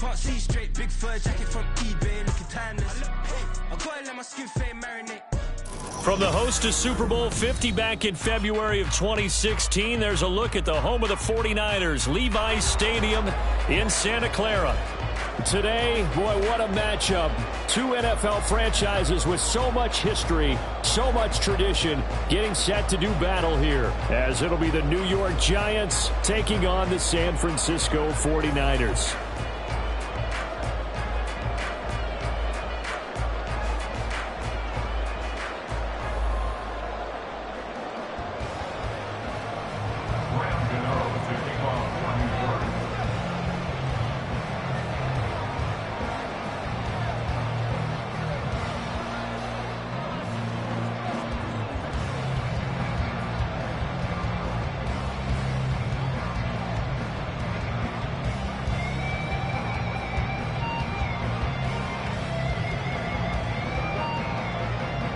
can't see straight. Big fur jacket from eBay, looking timeless. I gotta let my skin fade marinate. From the host to Super Bowl 50 back in February of 2016, there's a look at the home of the 49ers, Levi's Stadium in Santa Clara. Today, boy, what a matchup. Two NFL franchises with so much history, so much tradition, getting set to do battle here, as it'll be the New York Giants taking on the San Francisco 49ers.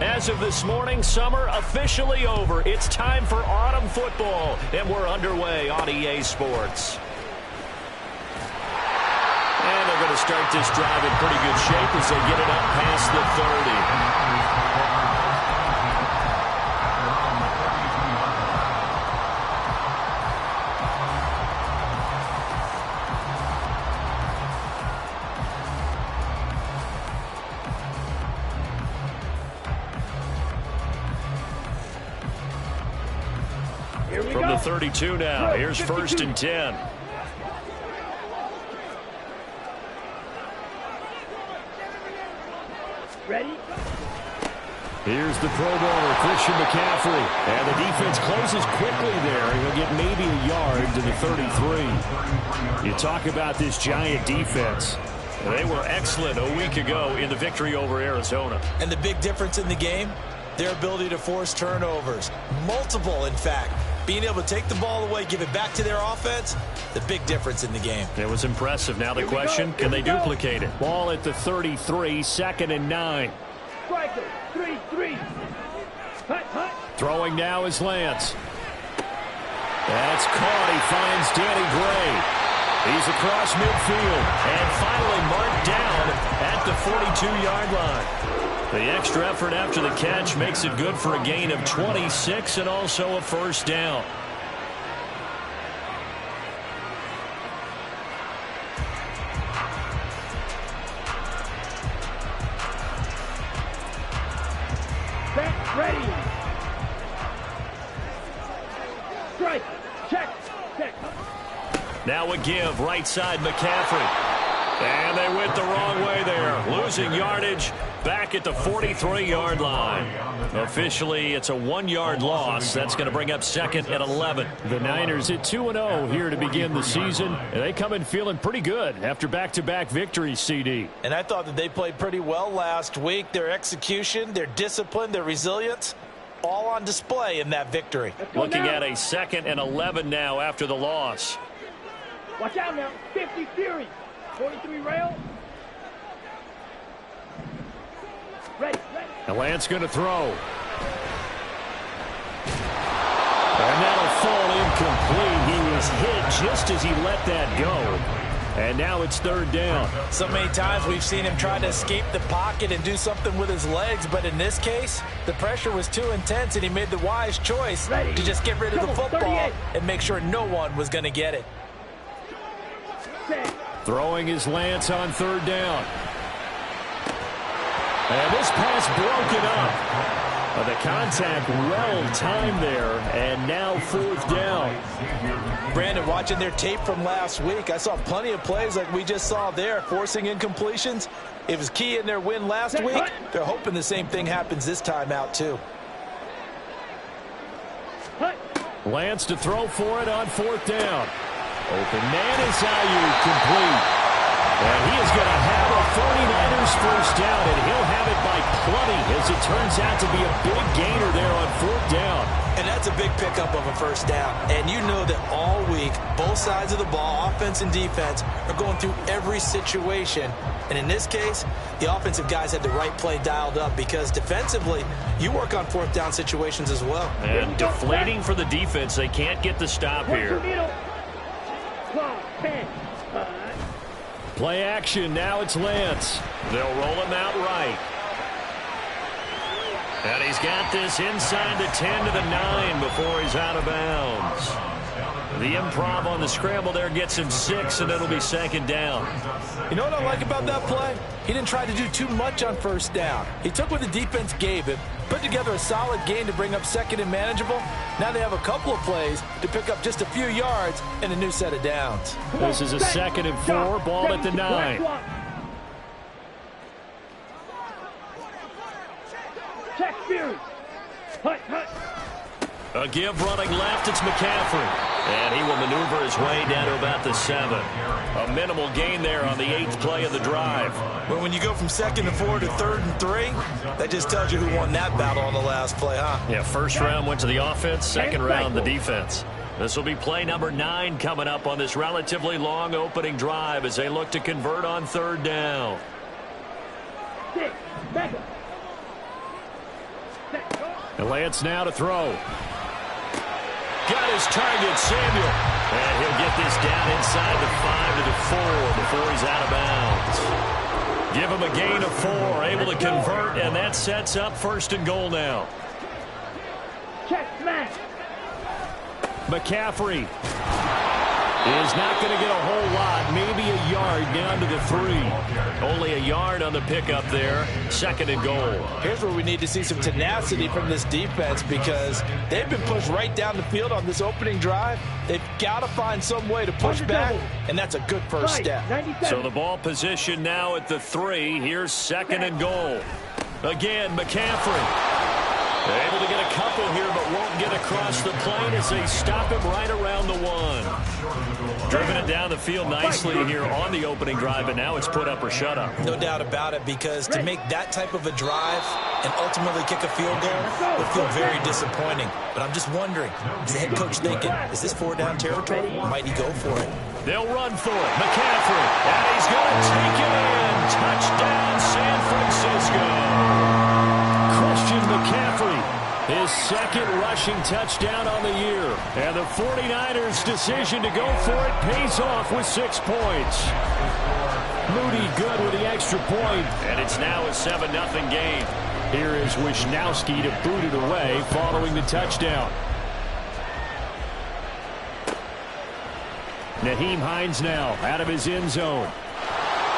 As of this morning, summer officially over. It's time for autumn football, and we're underway on EA Sports. And they're going to start this drive in pretty good shape as they get it up past the 30. From the 32 now, here's 1st and 10. Ready? Here's the Pro Bowler, Christian McCaffrey. And the defense closes quickly there. He'll get maybe a yard to the 33. You talk about this Giant defense. They were excellent a week ago in the victory over Arizona. And the big difference in the game, their ability to force turnovers. Multiple, in fact. Being able to take the ball away, give it back to their offense, the big difference in the game. It was impressive. Now the question, can they duplicate it? Ball at the 33, 2nd and 9. Striker, 3-3. Hut, hut. Throwing now is Lance. That's caught. He finds Danny Gray. He's across midfield and finally marked down at the 42-yard line. The extra effort after the catch makes it good for a gain of 26 and also a 1st down. Set, ready. Strike, check, set. Now a give, right side McCaffrey. And they went the wrong way there, losing yardage back at the 43-yard line. Officially, it's a 1-yard loss. That's going to bring up 2nd and 11. The Niners at 2-0 here to begin the season. And they come in feeling pretty good after back-to-back victories, CD. And I thought that they played pretty well last week. Their execution, their discipline, their resilience, all on display in that victory. Looking at a 2nd and 11 now after the loss. Watch out now, 50 Fury. 43 rail. Ready, ready. And Lance going to throw. And that'll fall incomplete. He was hit just as he let that go. And now it's 3rd down. So many times we've seen him try to escape the pocket and do something with his legs, but in this case, the pressure was too intense and he made the wise choice to just get rid of the football and make sure no one was going to get it. Throwing is Lance on 3rd down. And this pass broken up. The contact well timed there, and now 4th down. Brandon, watching their tape from last week, I saw plenty of plays like we just saw there, forcing incompletions. It was key in their win last week. They're hoping the same thing happens this time out, too. Lance to throw for it on 4th down. Open man is Ayuk, complete. And he is going to have a 49ers 1st down, and he'll have it by plenty as it turns out to be a big gainer there on 4th down. And that's a big pickup of a 1st down. And you know that all week, both sides of the ball, offense and defense, are going through every situation. And in this case, the offensive guys had the right play dialed up because defensively, you work on 4th down situations as well. And deflating for the defense. They can't get the stop here. Play action. Now it's Lance. They'll roll him out right. And he's got this inside the 10 to the 9 before he's out of bounds. The improv on the scramble there gets him 6, and it'll be second down. You know what I like about that play? He didn't try to do too much on first down. He took what the defense gave him, put together a solid gain to bring up second and manageable. Now they have a couple of plays to pick up just a few yards and a new set of downs. This is a 2nd and 4, ball at the 9. Check Fury. Hut, hut. A give running left, it's McCaffrey. And he will maneuver his way down to about the 7. A minimal gain there on the 8th play of the drive. Well, when you go from 2nd and 4 to 3rd and 3, that just tells you who won that battle on the last play, huh? Yeah, first round went to the offense, second round the defense. This will be play number 9 coming up on this relatively long opening drive as they look to convert on 3rd down. 6, back up. And Lance now to throw. Got his target, Samuel. And he'll get this down inside the 5 to the 4 before he's out of bounds. Give him a gain of 4, able to convert, and that sets up 1st and goal now. Check smash. McCaffrey is not going to get a whole lot, maybe a yard down to the 3. Only a yard on the pickup there, 2nd and goal. Here's where we need to see some tenacity from this defense because they've been pushed right down the field on this opening drive. They've got to find some way to push back, and that's a good first step. So the ball position now at the 3. Here's 2nd and goal. Again, McCaffrey. They're able to get a couple here, but won't get across the plane as they stop him right around the 1. Driven it down the field nicely here on the opening drive, and now it's put up or shut up. No doubt about it, because to make that type of a drive and ultimately kick a field goal would feel very disappointing. But I'm just wondering, is the head coach thinking, is this 4-down territory? Might he go for it? They'll run for it. McCaffrey, and he's going to take it in. Touchdown, San Francisco. Christian McCaffrey, his 2nd rushing touchdown on the year. And the 49ers' decision to go for it pays off with 6 points. Moody good with the extra point, and it's now a 7-0 game. Here is Wisnowski to boot it away following the touchdown. Nyheim Hines now out of his end zone.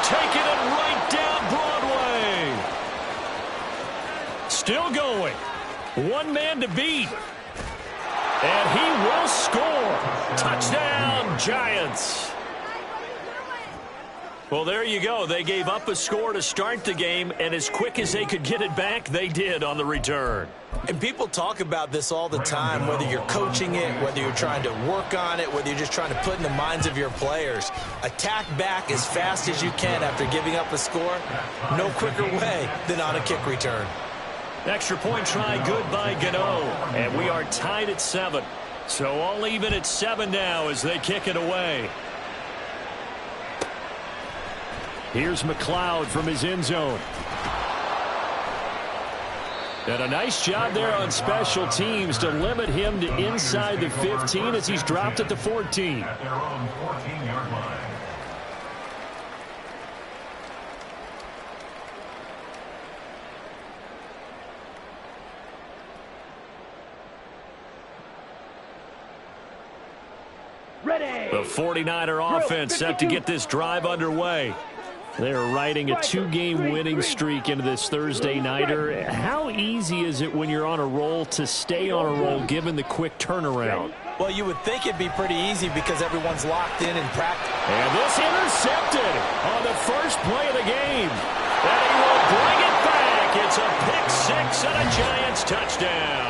Taking it right down Broadway. Still going. One man to beat. And he will score. Touchdown, Giants. Well, there you go. They gave up a score to start the game, and as quick as they could get it back, they did on the return. And people talk about this all the time, whether you're coaching it, whether you're trying to work on it, whether you're just trying to put in the minds of your players. Attack back as fast as you can after giving up a score. No quicker way than on a kick return. Extra point try good by gotw, and we are tied at 7. So all even at 7 now as they kick it away. Here's McLeod from his end zone. And a nice job there on special teams to limit him to inside the 15 as he's dropped at the 14. At their own 14-yard line. The 49er offense set to get this drive underway. They're riding a 2-game winning streak into this Thursday nighter. How easy is it when you're on a roll to stay on a roll given the quick turnaround? Well, you would think it'd be pretty easy because everyone's locked in practice. And this intercepted on the first play of the game. And he will bring it back. It's a pick 6 and a Giants touchdown.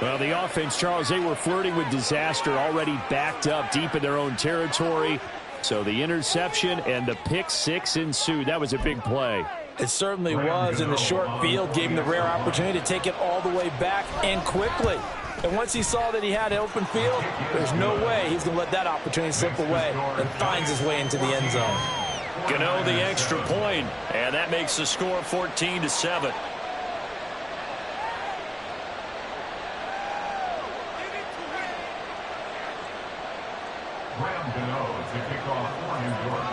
Well, the offense, Charles, they were flirting with disaster, already backed up deep in their own territory. So the interception and the pick 6 ensued. That was a big play. It certainly was, and the short field gave him the rare opportunity to take it all the way back and quickly. And once he saw that he had open field, there's no way he's going to let that opportunity slip away, and finds his way into the end zone. Gotw the extra point, and that makes the score 14-7. To kick off for New York.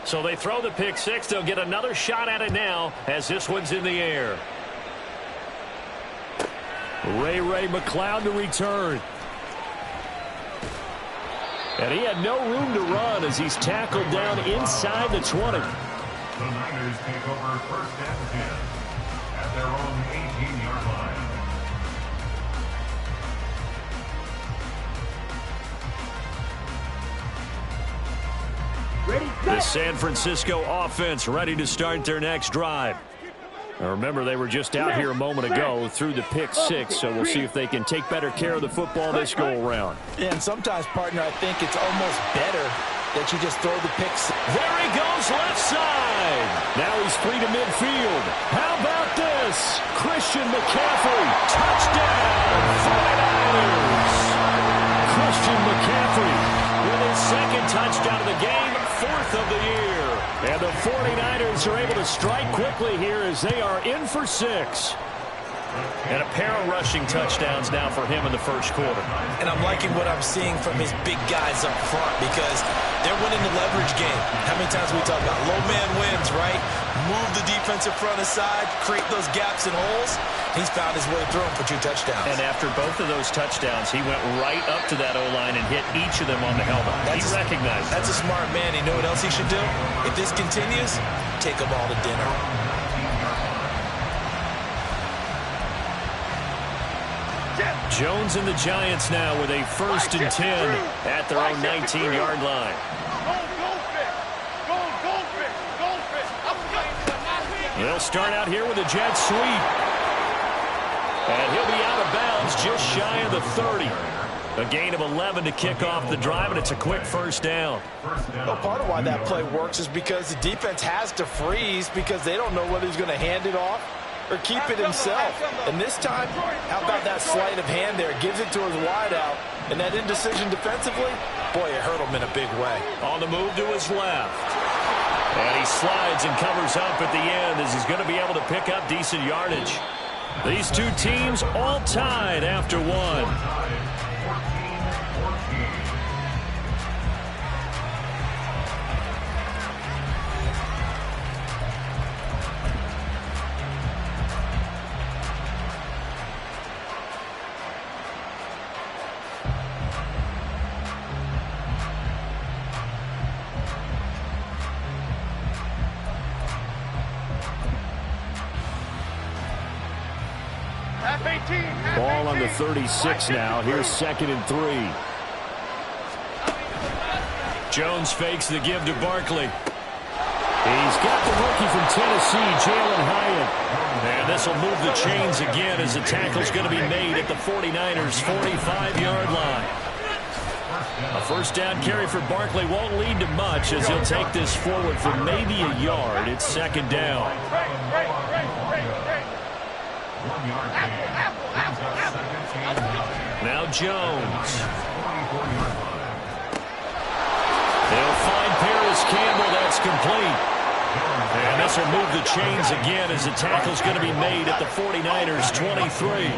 So they throw the pick six. They'll get another shot at it now as this one's in the air. Ray McCloud to return. And he had no room to run as he's tackled down inside the 20. The Niners take over first and 10 at their own 18-yard line. The San Francisco offense ready to start their next drive. Now remember, they were just out here a moment ago through the pick six, so we'll see if they can take better care of the football this go-around. Yeah, and sometimes, partner, I think it's almost better that you just throw the picks. There he goes, left side. Now he's free to midfield. How about this? Christian McCaffrey, touchdown, 49ers. Christian McCaffrey with his second touchdown of the game, fourth of the year. And the 49ers are able to strike quickly here as they are in for 6. And a pair of rushing touchdowns now for him in the first quarter. And I'm liking what I'm seeing from his big guys up front because they're winning the leverage game. How many times we talk about low man wins, right? Move the defensive front aside, create those gaps and holes. He's found his way through them for 2 touchdowns. And after both of those touchdowns, he went right up to that O-line and hit each of them on the helmet. He recognized That's a smart man. You know what else he should do? If this continues, take them all to dinner. Jones and the Giants now with a first and 10 at their own 19-yard line. They'll start out here with a jet sweep. And he'll be out of bounds just shy of the 30. A gain of 11 to kick off the drive, and it's a quick first down. Well, part of why that play works is because the defense has to freeze because they don't know whether he's going to hand it off or keep it himself. And this time, how about that sleight of hand there? Gives it to his wideout. And that indecision defensively, boy, it hurt him in a big way. On the move to his left. And he slides and covers up at the end as he's going to be able to pick up decent yardage. These two teams all tied after one. Ball on the 36 now. Here's 2nd and 3. Jones fakes the give to Barkley. He's got the rookie from Tennessee, Jalen Hyatt. And this will move the chains again as the tackle's going to be made at the 49ers' 45-yard line. A first down carry for Barkley won't lead to much as he'll take this forward for maybe a yard. It's 2nd down. Now Jones. They'll find Paris Campbell. That's complete. And this will move the chains again as the tackle's going to be made at the 49ers' 23.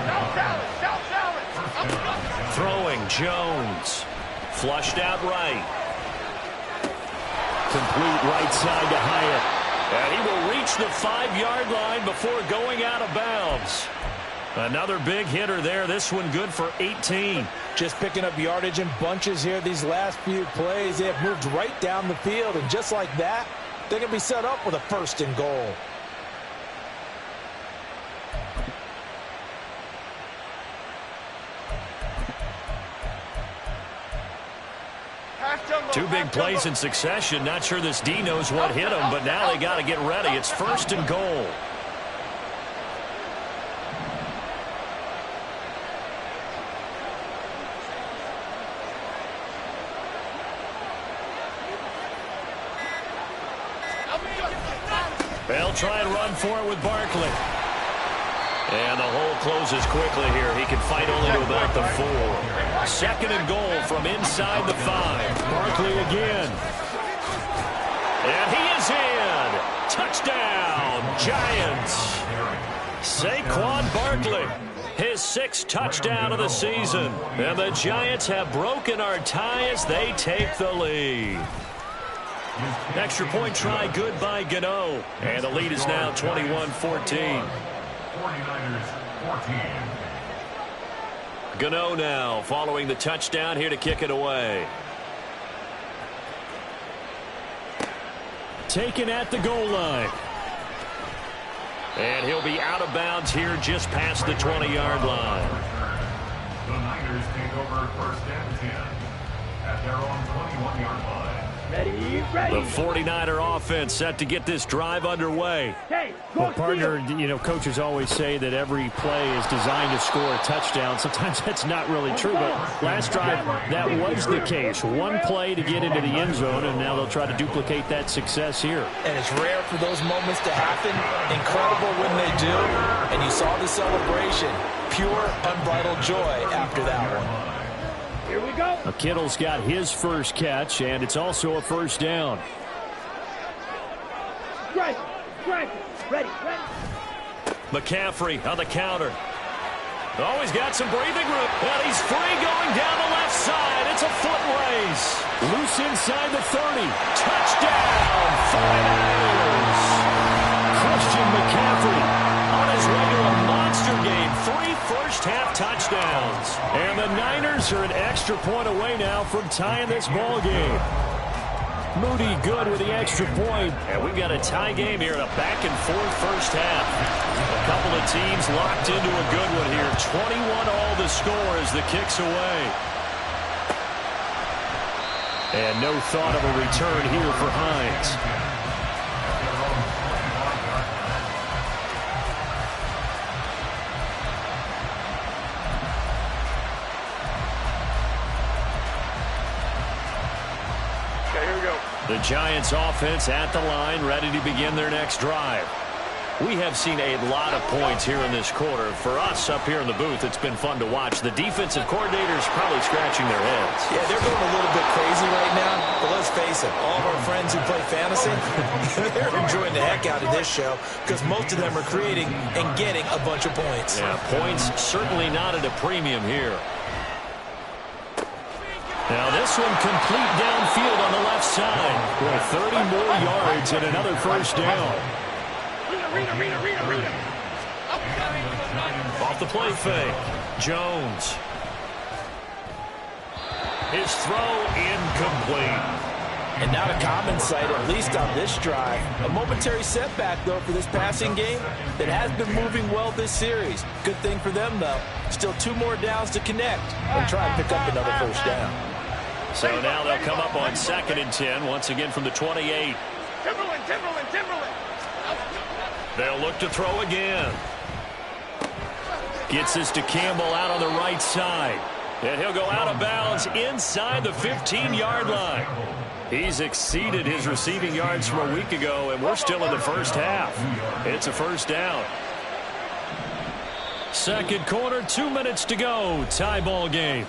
Throwing Jones. Flushed out right. Complete right side to Hyatt. And he will reach the 5-yard line before going out of bounds. Another big hitter there. This one good for 18. Just picking up yardage in bunches here these last few plays. They have moved right down the field, and just like that, they're going to be set up with a 1st and goal. Two big plays in succession. Not sure this D knows what hit him, but now they got to get ready. It's 1st and goal. They'll try and run for it with Barkley. And the hole closes quickly here. He can fight only to about the 4. 2nd and goal from inside the 5. Barkley again. And he is in. Touchdown, Giants. Saquon Barkley, his 6th touchdown of the season. And the Giants have broken our tie as they take the lead. Extra point try good by gotw. And the lead is now 21-14. 49ers 14. gotw now following the touchdown here to kick it away. Taken at the goal line. And he'll be out of bounds here just past the 20-yard line. The Niners take over 1st and 10 at their own 21-yard line. Ready. The 49er offense set to get this drive underway. Hey, Well, partner, coaches always say that every play is designed to score a touchdown. Sometimes that's not really true, but last drive, that was the case. One play to get into the end zone, and now they'll try to duplicate that success here. And it's rare for those moments to happen. Incredible when they do. And you saw the celebration. Pure, unbridled joy after that one. Here we go. Kittle's got his first catch, and it's also a first down. Strike. Ready. McCaffrey on the counter. Oh, he's got some breathing room. And he's free going down the left side. It's a foot race. Loose inside the 30. Touchdown, 49ers. Christian McCaffrey on his way to a monster game. 3 first-half touchdowns. And the Niners are an extra point away now from tying this ball game. Moody good with the extra point. And we've got a tie game here in a back-and-forth first half. A couple of teams locked into a good one here. 21-all the score as the kick's away. And no thought of a return here for Hines. The Giants offense at the line, ready to begin their next drive. We have seen a lot of points here in this quarter. For us up here in the booth, it's been fun to watch. The defensive coordinators probably scratching their heads. Yeah, they're going a little bit crazy right now. But let's face it, all of our friends who play fantasy, they're enjoying the heck out of this show because most of them are creating and getting a bunch of points. Yeah, points certainly not at a premium here. Now this one complete downfield on the left side. With 30 more yards and another first down. Off the play fake. Jones. His throw incomplete. And not a common sight, at least on this drive. A momentary setback, though, for this passing game that has been moving well this series. Good thing for them, though. Still 2 more downs to connect and try and pick up another first down. So now they'll come up on 2nd and 10, once again from the 28. Timberland. They'll look to throw again. Gets this to Campbell out on the right side. And he'll go out of bounds inside the 15-yard line. He's exceeded his receiving yards from a week ago, and we're still in the first half. It's a first down. Second quarter, 2 minutes to go. Tie ball game.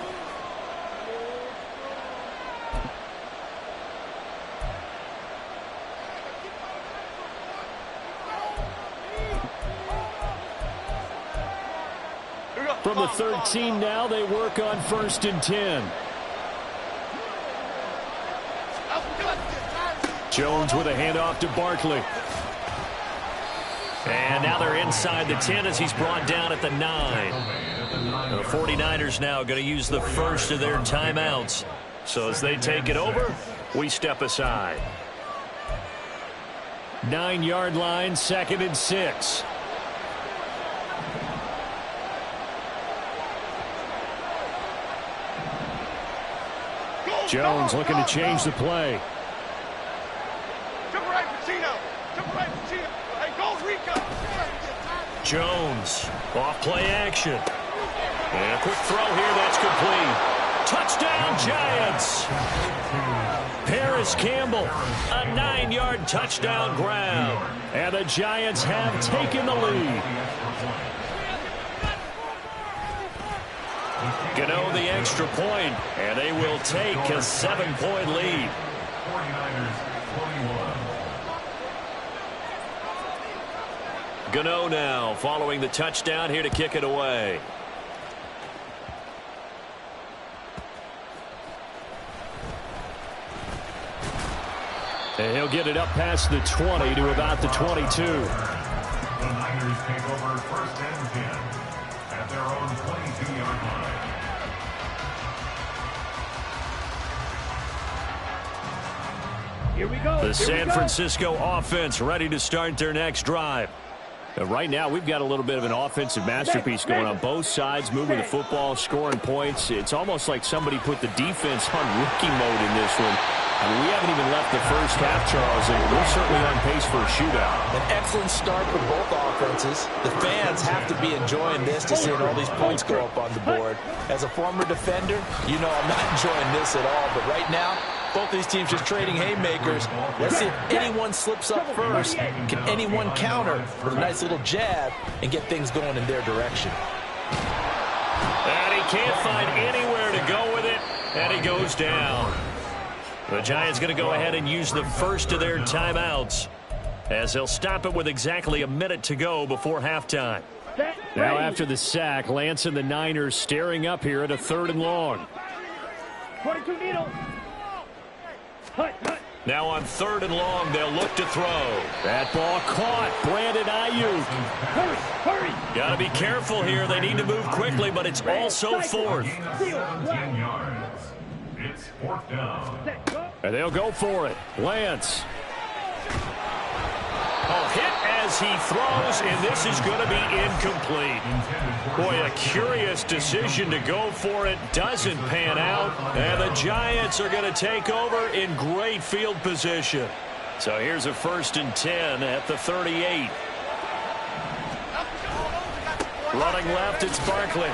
From the 13 now, they work on 1st and 10. Jones with a handoff to Barkley. And now they're inside the 10 as he's brought down at the 9. The 49ers now going to use the first of their timeouts. So as they take it over, we step aside. 9-yard line, 2nd and 6. Jones looking to change the play. Jones off play action. And a quick throw here that's complete. Touchdown Giants. Paris Campbell, a 9-yard touchdown grab. And the Giants have taken the lead. gotw the extra point, and they will take a 7-point lead. 49ers 21. Gano now following the touchdown here to kick it away. And he'll get it up past the 20 to about the 22. The Niners take over 1st and 10 at their own 22-yard line. Here we go. The San Francisco offense ready to start their next drive. Right now, we've got a little bit of an offensive masterpiece going on both sides, moving the football, scoring points. It's almost like somebody put the defense on rookie mode in this one. I mean, we haven't even left the first half, Charles, and we're certainly on pace for a shootout. An excellent start for both offenses. The fans have to be enjoying this to seeing all these points go up on the board. As a former defender, you know I'm not enjoying this at all, but right now, both these teams just trading haymakers. Let's see if anyone slips up first. Can anyone counter with a nice little jab and get things going in their direction? And he can't find anywhere to go with it, and he goes down. The Giants going to go ahead and use the first of their timeouts as they'll stop it with exactly a minute to go before halftime. Now after the sack, Lance and the Niners staring up here at a 3rd and long. 22 needles. Now on 3rd and long, they'll look to throw. That ball caught. Brandon Ayuk. Hurry. Got to be careful here. They need to move quickly, but it's also 4th. Gain of 17 yards. It's 4th down. And they'll go for it. Lance. Hit as he throws, and this is going to be incomplete. Boy, a curious decision to go for it. Doesn't pan out, and the Giants are going to take over in great field position. So here's a 1st and 10 at the 38. Running left, it's Barkley.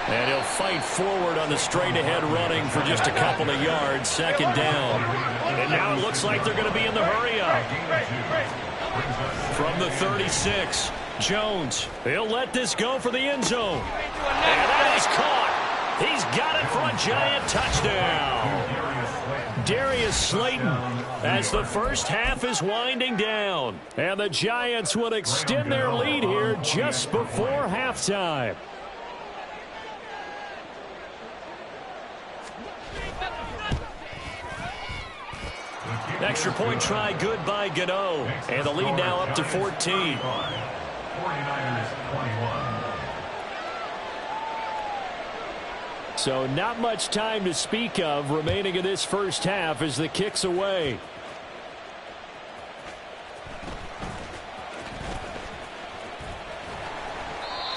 And he'll fight forward on the straight-ahead running for just a couple of yards. 2nd down. And now it looks like they're going to be in the hurry-up. From the 36, Jones. He'll let this go for the end zone. And that is caught. He's got it for a Giant touchdown. Darius Slayton as the first half is winding down. And the Giants will extend their lead here just before halftime. Extra point try good by Gano. And the lead now up to 14. 49ers 21. So not much time to speak of remaining in this first half as the kick's away.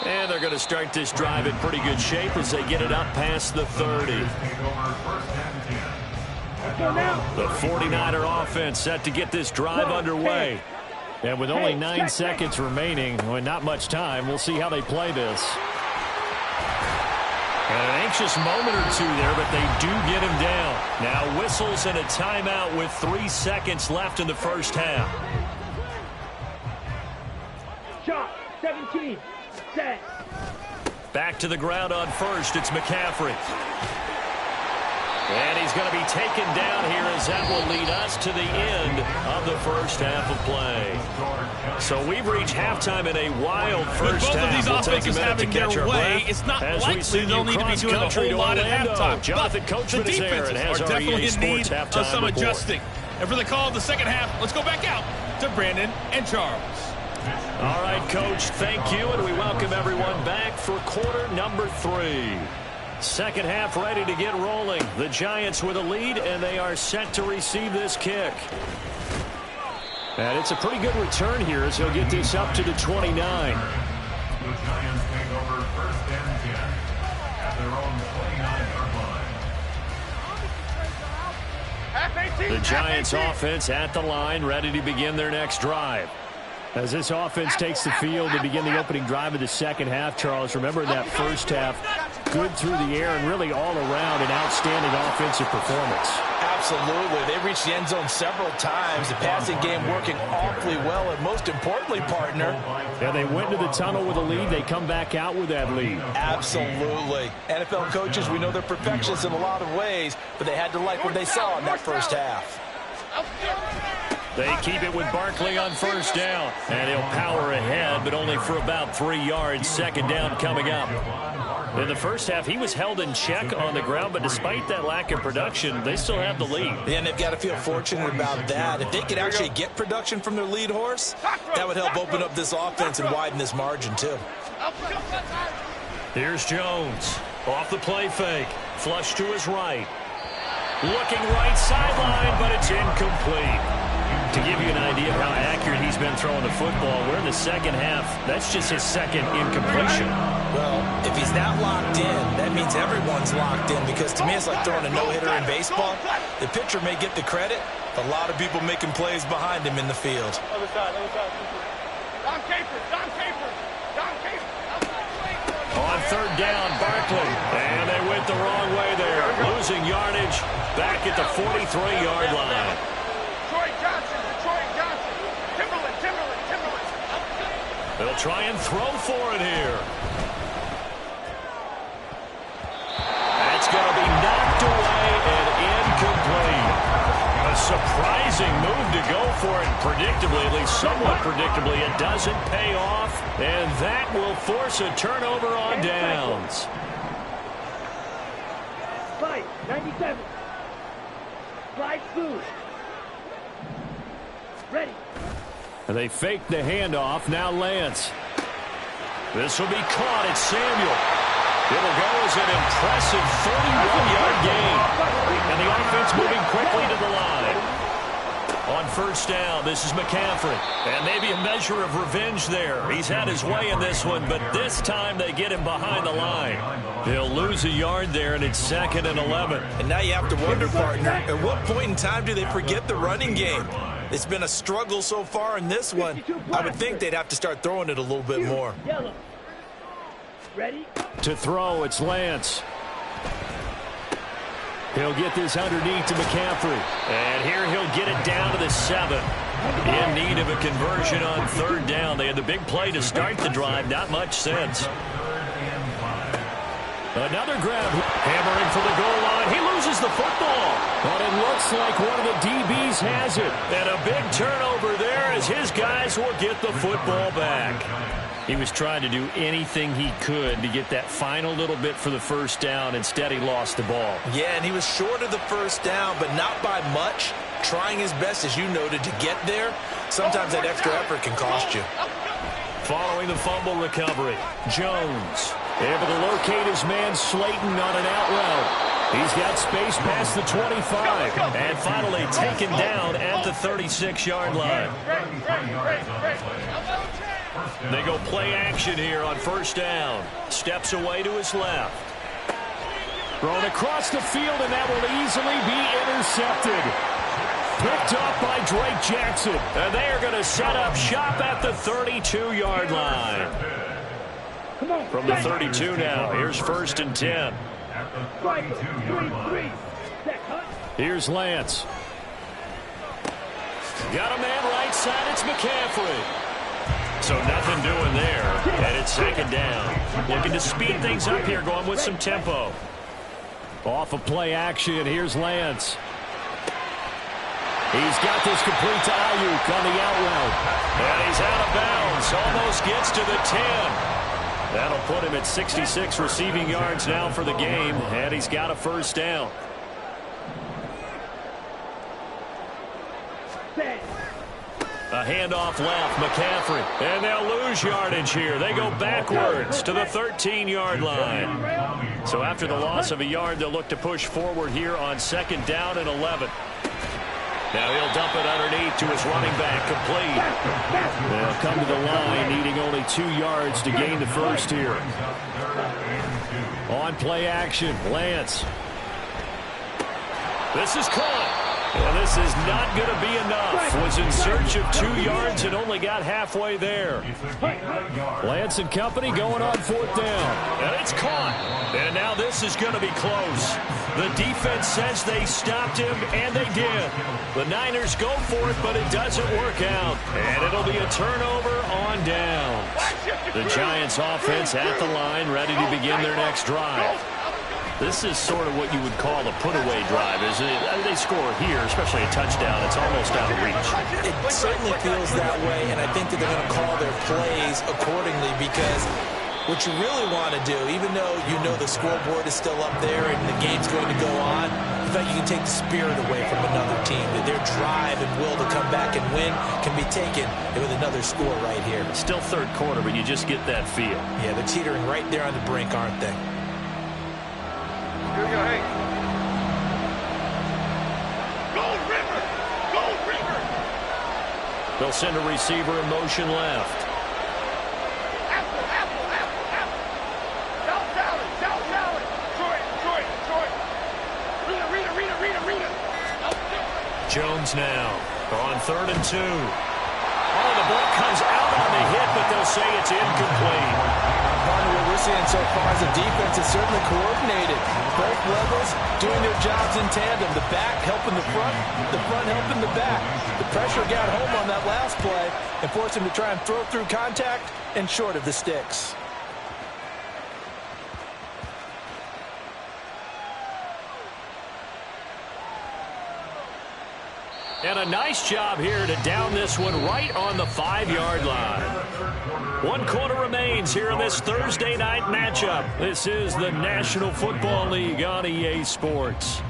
And they're going to start this drive in pretty good shape as they get it up past the 30. The 49er offense set to get this drive underway. And with only 9 seconds remaining, well, not much time, we'll see how they play this. And an anxious moment or two there, but they do get him down. Now whistles and a timeout with 3 seconds left in the first half. Shot. 17. Set. Back to the ground on first. It's McCaffrey. And he's going to be taken down here as that will lead us to the end of the first half of play. So we've reached halftime in a wild first half. These offenses having their way, it's not likely they'll need to be doing a whole lot at halftime. Jonathan Coachman is there and has are our definitely EA in need Sports of halftime some report. adjusting. And for the call of the second half, let's go back out to Brandon and Charles. All right, Coach, thank you, and we welcome everyone back for quarter number 3. Second half ready to get rolling. The Giants with a lead, and they are set to receive this kick. And it's a pretty good return here as he'll get this up to the 29. The Giants take over 1st and 10 at their own 29-yard line. The Giants offense at the line, ready to begin their next drive. As this offense takes the field to begin the opening drive of the second half, Charles, remember that first half, good through the air and really all around an outstanding offensive performance. Absolutely. They reached the end zone several times. The passing game working awfully well, and most importantly, partner. Yeah, they went to the tunnel with a lead. They come back out with that lead. Absolutely. NFL coaches, we know they're perfectionists in a lot of ways, but they had to like what they saw in that first half. They keep it with Barkley on first down. And he'll power ahead, but only for about 3 yards. Second down coming up. In the first half, he was held in check on the ground, but despite that lack of production, they still have the lead. Yeah, and they've got to feel fortunate about that. If they could actually get production from their lead horse, that would help open up this offense and widen this margin, too. Here's Jones. Off the play fake. Flush to his right. Looking right sideline, but it's incomplete. To give you an idea of how accurate he's been throwing the football, we're in the second half. That's just his second incompletion. Well, if he's not locked in, that means everyone's locked in, because to me it's like throwing a no-hitter in baseball. The pitcher may get the credit, a lot of people making plays behind him in the field. Other side, other side. Don Capers, Don Capers, Don Capers. On third down, Barkley. And they went the wrong way there. Losing yardage back at the 43-yard line. Troy Johnson, Timberland. They'll try and throw for it here. That's going to be knocked away and incomplete. A surprising move to go for it. Predictably, at least somewhat predictably, it doesn't pay off. And that will force a turnover on downs. 97. Slide through. Ready. They fake the handoff. Now Lance. This will be caught. It's Samuel. It'll go as an impressive 31-yard gain. And the offense moving quickly to the line. On first down, this is McCaffrey. And maybe a measure of revenge there. He's had his way in this one, but this time they get him behind the line. He'll lose a yard there, and it's 2nd and 11. And now you have to wonder, partner, at what point in time do they forget the running game? It's been a struggle so far in this one. I would think they'd have to start throwing it a little bit more. Yellow. Ready? To throw, it's Lance. He'll get this underneath to McCaffrey. And here he'll get it down to the 7. In need of a conversion on third down. They had the big play to start the drive. Not much sense. Another grab. Hammering for the goal line. He loses the football. But it looks like one of the DBs has it. And a big turnover there as his guys will get the football back. He was trying to do anything he could to get that final little bit for the first down. Instead, he lost the ball. Yeah, and he was short of the first down, but not by much. Trying his best, as you noted, to get there. Sometimes that extra effort can cost you. Following the fumble recovery, Jones able to locate his man Slayton on an out route. He's got space past the 25. And finally taken down at the 36-yard line. They go play action here on first down. Steps away to his left. Thrown across the field, and that will easily be intercepted. Picked up by Drake Jackson. And they are going to set up shop at the 32-yard line. From the 32 now, here's 1st and 10. Here's Lance. Got a man right side, it's McCaffrey. So nothing doing there, and it's 2nd down. Looking to speed things up here, going with some tempo. Off of play action, here's Lance. He's got this complete to Ayuk on the out route. And he's out of bounds, almost gets to the 10. That'll put him at 66 receiving yards now for the game, and he's got a first down. A handoff left, McCaffrey. And they'll lose yardage here. They go backwards to the 13-yard line. So after the loss of a yard, they'll look to push forward here on 2nd down and 11. Now he'll dump it underneath to his running back, complete. They'll come to the line, needing only 2 yards to gain the first here. On play action, Lance. This is caught. And this is not going to be enough. Was in search of 2 yards and only got halfway there. Lance and company going on 4th down. And it's caught. And now this is going to be close. The defense says they stopped him, and they did. The Niners go for it, but it doesn't work out. And it'll be a turnover on downs. The Giants offense at the line, ready to begin their next drive. This is sort of what you would call a put-away drive, isn't it? They score here, especially a touchdown. It's almost out of reach. It certainly feels that way, and I think that they're going to call their plays accordingly, because what you really want to do, even though you know the scoreboard is still up there and the game's going to go on, in fact, you can take the spirit away from another team. That their drive and will to come back and win can be taken with another score right here. Still third quarter, but you just get that feel. Yeah, they're teetering right there on the brink, aren't they? Here we go, hey. Gold River! Gold River! They'll send a receiver in motion left. Apple, apple, apple, apple. South Valley, South Valley. Detroit, Detroit, Detroit. Rita. Jones now on 3rd and 2. Oh, the ball comes out on the hit, but they'll say it's incomplete. What we're seeing so far as a defense is certainly coordinated. Both levels doing their jobs in tandem. The back helping the front helping the back. The pressure got home on that last play and forced him to try and throw through contact and short of the sticks. And a nice job here to down this one right on the 5-yard line. 1 quarter remains here in this Thursday night matchup. This is the National Football League on EA Sports.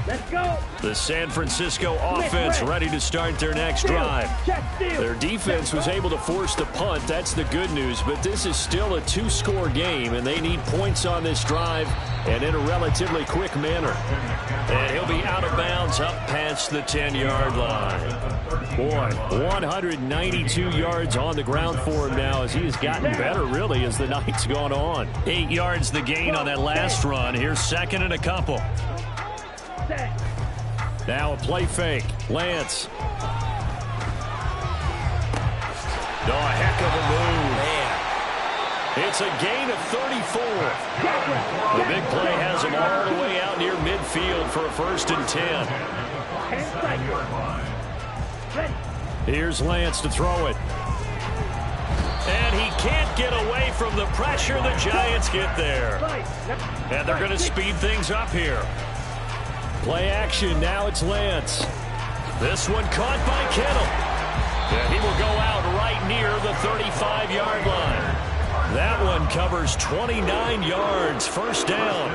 Let's go! The San Francisco offense ready to start their next drive. Their defense was able to force the punt. That's the good news. But this is still a 2-score game, and they need points on this drive and in a relatively quick manner. And he'll be out of bounds up past the 10-yard line. Boy, 192 yards on the ground for him now as he has gotten better, really, as the night's gone on. 8 yards the gain on that last run. Here's 2nd and a couple. Now a play fake. Lance. Oh, a heck of a move. Man. It's a gain of 34. The big play has him all the way out near midfield for a 1st and 10. Here's Lance to throw it. And he can't get away from the pressure. The Giants get there. And they're going to speed things up here. Play action, now it's Lance. This one caught by Kittle. And he will go out right near the 35-yard line. That one covers 29 yards, 1st down.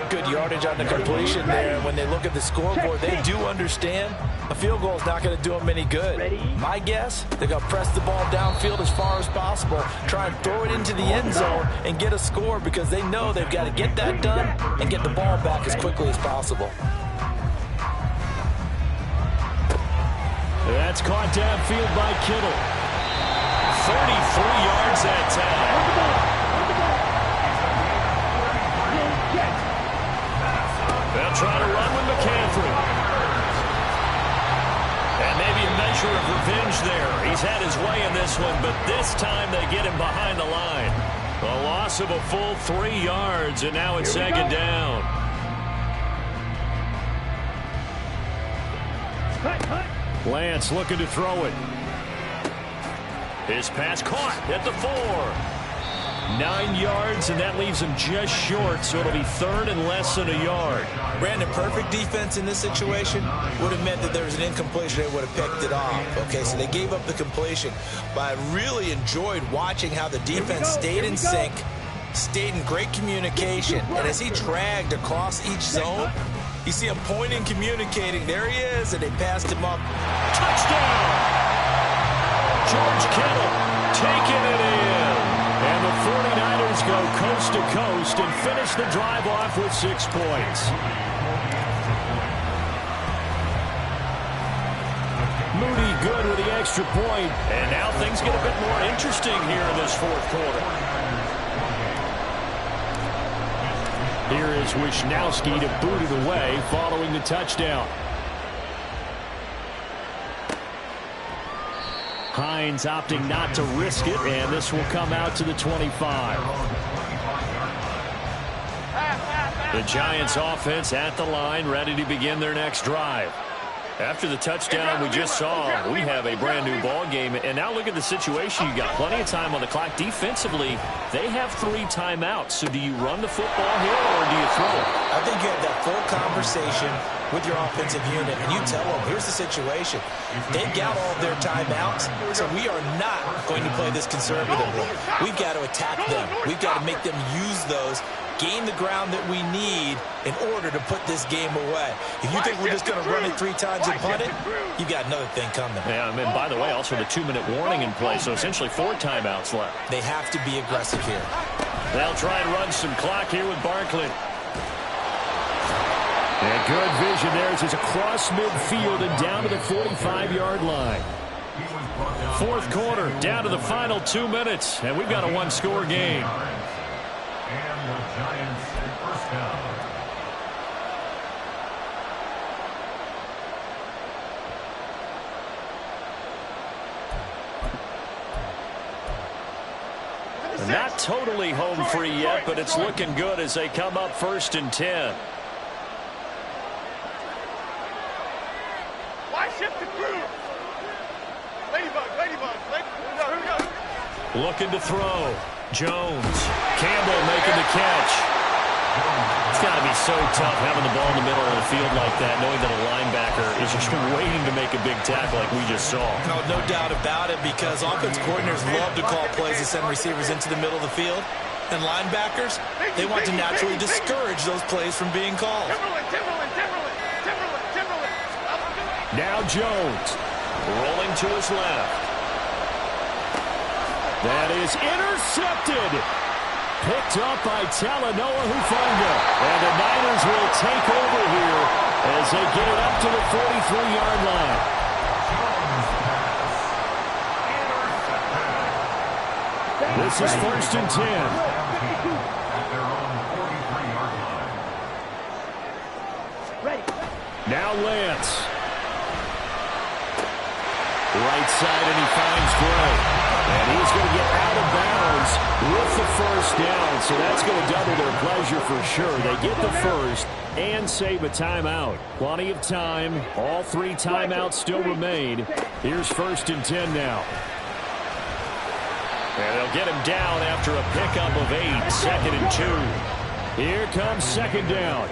Good yardage on the completion there. When they look at the scoreboard, they do understand a field goal is not going to do them any good. My guess, they're going to press the ball downfield as far as possible, try and throw it into the end zone and get a score, because they know they've got to get that done and get the ball back as quickly as possible. That's caught downfield by Kittle. 33 yards that time. They'll try to run with McCaffrey. And maybe a measure of revenge there. He's had his way in this one, but this time they get him behind the line. A loss of a full 3 yards, and now it's 2nd down. Lance looking to throw it. His pass caught at the 4. 9 yards, and that leaves him just short, so it'll be 3rd and less than a yard. Brandon, perfect defense in this situation would have meant that there was an incompletion. They would have picked it off. Okay, so they gave up the completion. But I really enjoyed watching how the defense stayed in sync, stayed in great communication. And as he dragged across each zone, you see him pointing, communicating. There he is, and they passed him up. Touchdown! George Kittle taking it in. And the 49ers go coast to coast and finish the drive off with 6 points. Moody good with the extra point. And now things get a bit more interesting here in this 4th quarter. Here is Wisnowski to boot it away following the touchdown. Hines opting not to risk it, and this will come out to the 25. The Giants offense at the line, ready to begin their next drive. After the touchdown we just saw, we have a brand-new ball game. And now look at the situation. You got plenty of time on the clock. Defensively, they have 3 timeouts. So do you run the football here or do you throw it? I think you have that full conversation with your offensive unit, and you tell them, here's the situation. They've got all of their timeouts, so we are not going to play this conservatively. We've got to attack them. We've got to make them use those, gain the ground that we need in order to put this game away. If you think we're just going to run it 3 times and punt it, you've got another thing coming. Yeah, and by the way, also the 2-minute warning in play, so essentially 4 timeouts left. They have to be aggressive here. They'll try and run some clock here with Barkley. And good vision there as he's across midfield and down to the 45-yard line. 4th quarter, down to the final 2 minutes, and we've got a 1-score game. And the Giants first down. Not totally home free yet, but it's looking good as they come up 1st and 10. Why shift the crew? Ladybug. Here we go. Looking to throw. Jones. Campbell making the catch. It's got to be so tough having the ball in the middle of the field like that, knowing that a linebacker is just waiting to make a big tackle like we just saw. No doubt about it, because offense coordinators love to call plays to send receivers into the middle of the field. And linebackers, they want to naturally discourage those plays from being called. Timberland. Now Jones. Rolling to his left. That is intercepted. Picked up by Talanoa Hufanga. And the Niners will take over here as they get it up to the 43-yard line. This is 1st and 10. Now Lance. Right side, and he finds Gray. And he's going to get out of bounds with the 1st down. So that's going to double their pleasure for sure. They get the 1st and save a timeout. Plenty of time. All 3 timeouts still remain. Here's 1st and 10 now. And they'll get him down after a pickup of 8. 2nd and 2. Here comes 2nd down.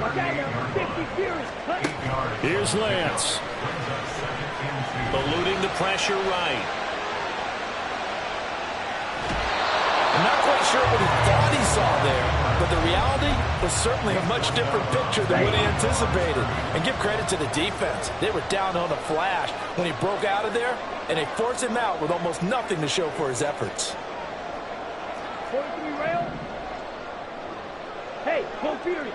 Here's Lance. Eluding the pressure right. I'm not quite sure what he thought he saw there, but the reality was certainly a much different picture than what he anticipated. And give credit to the defense. They were down on a flash when he broke out of there, and they forced him out with almost nothing to show for his efforts. 43 rail. Hey, full period.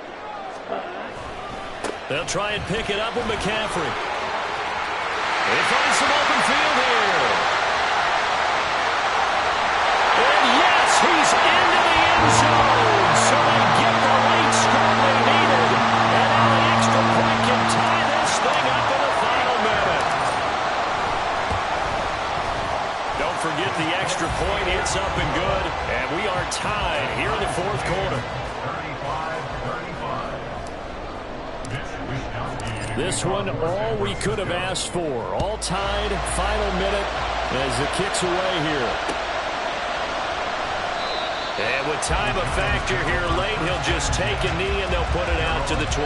They'll try and pick it up with McCaffrey. They find some open field here. And yes, he's into the end zone. So they get the late score they needed. And now an extra point can tie this thing up in the final minute. Don't forget the extra point. It's up and good. And we are tied here in the 4th quarter. 35-35. This one, all we could have asked for. All tied, final minute as the kick's away here. And with time a factor here late, he'll just take a knee and they'll put it out to the 25.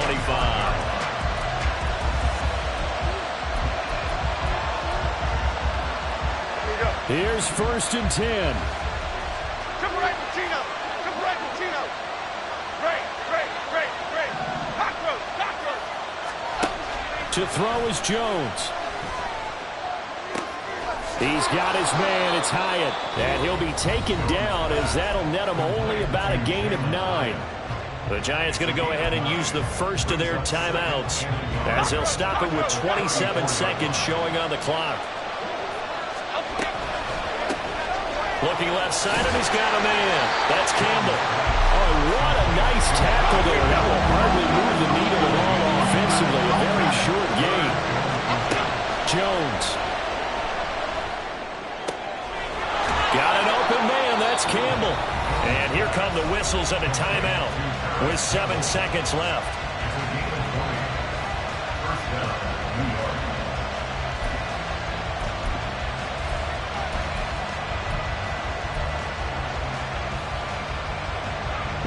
Here's 1st and 10. Come right, Pacino. Great. Cockroach. To throw is Jones. He's got his man. It's Hyatt. And he'll be taken down as that'll net him only about a gain of 9. The Giants going to go ahead and use the first of their timeouts as they'll stop it with 27 seconds showing on the clock. Looking left side, and he's got a man. That's Campbell. Oh, what a nice tackle there. That will hardly move the needle at all offensively. A very short gain. Jones. Got an open man. That's Campbell. And here come the whistles and a timeout with 7 seconds left.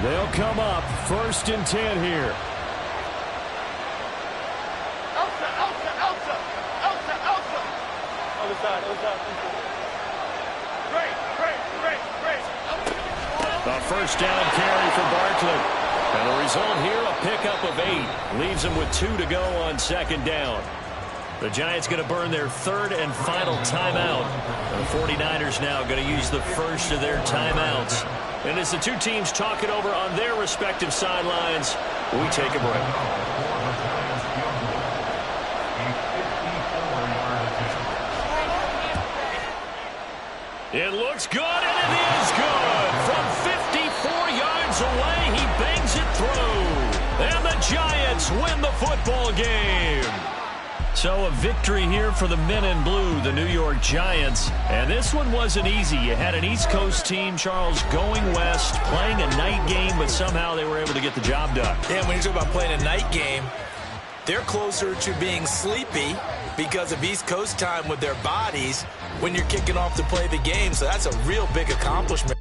They'll come up 1st and 10 here. Elsa. Other side. Great. A 1st down carry for Barkley. And the result here, a pickup of 8. Leaves them with 2 to go on 2nd down. The Giants going to burn their 3rd and final timeout. And the 49ers now going to use the first of their timeouts. And as the two teams talk it over on their respective sidelines, we take a break. It looks good, and it is good. From 54 yards away, he bangs it through. And the Giants win the football game. So a victory here for the men in blue, the New York Giants. And this one wasn't easy. You had an East Coast team, Charles, going west, playing a night game, but somehow they were able to get the job done. Yeah, when you talk about playing a night game, they're closer to being sleepy because of East Coast time with their bodies when you're kicking off to play the game. So that's a real big accomplishment.